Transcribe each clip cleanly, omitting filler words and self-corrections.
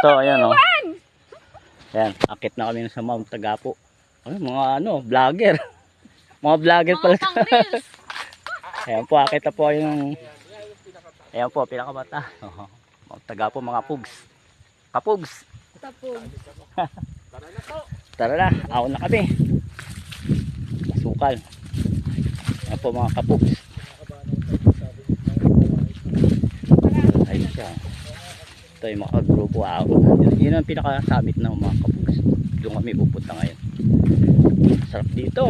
So, ayan o. Ayan, akit na kami sa Mount Tagapo. Ay, mga ano, vlogger. Mga vlogger pala. Ayan po, akit na po yung... Ayan po, pinakabata. Mount Tagapo, mga pugs. Kapugs. Tapog. Tara na, ako na kami. Masukal. Ayan po mga kapugs. Ayun siya. Ito yung mga grupo ako. Yun ang pinaka-summit ng mga kapugs. Doon kami pupunta ngayon. Sarap dito.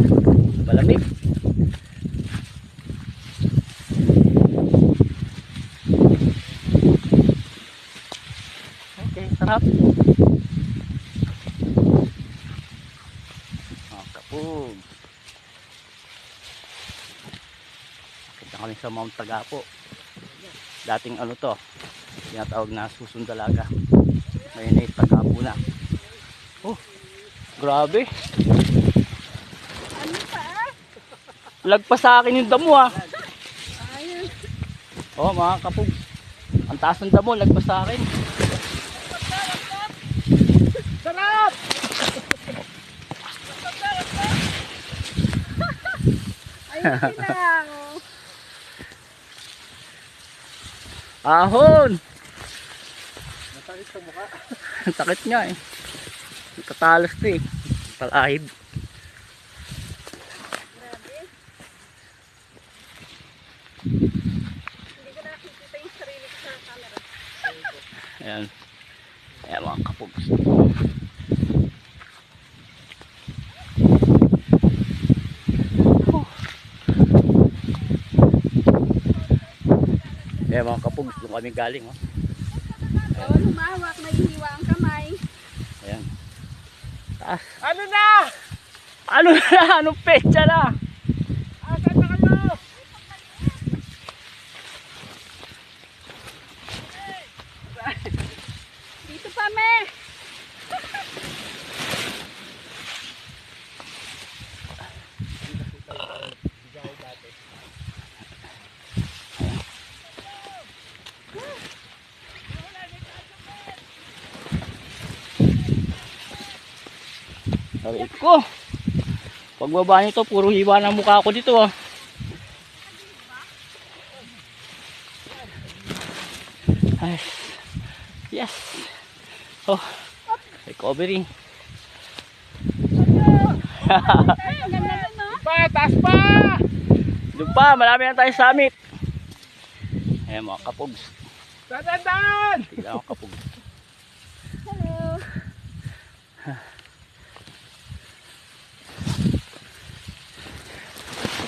Malamig. Okay, sarap. Mga kapugs. Kita kami sa Mount Tagapo. Dating ano to, tinatawag na Susundalaga. Ngayon ay Tagapo na. Oh, grabe. Ano pa? Lagpas sa akin yung damo ah. Ayun. Oh mga kapug, ang taas ng damo, lagpas sa akin. Sarap! Ayun lang. Ahon! Masakit sa mukha. Ang sakit nga eh. Tatalas to eh. Palahid. Grabe. Hindi ko nakikita yung sarili ko sa camera. Ayan. Ayan mga kapug. Ayan mga kapug. Doon kami galing oh. Bawal humawak, nahihiwa ang kamay. Ayan. Taas. Ano na? Ano na? Anong pecha na? Asan na kayo? Dito pa, me! Sarit ko. Pagbaba nito, puro hiwa ng mukha ko dito ah. Ay. Yes. Oh. Recovery. Ay, ang ganda nun, no? Pa, taas pa! Doon pa, marami na tayo summit. Ayan mga kapugs. Dandan! Tignan ako kapugs. Hello.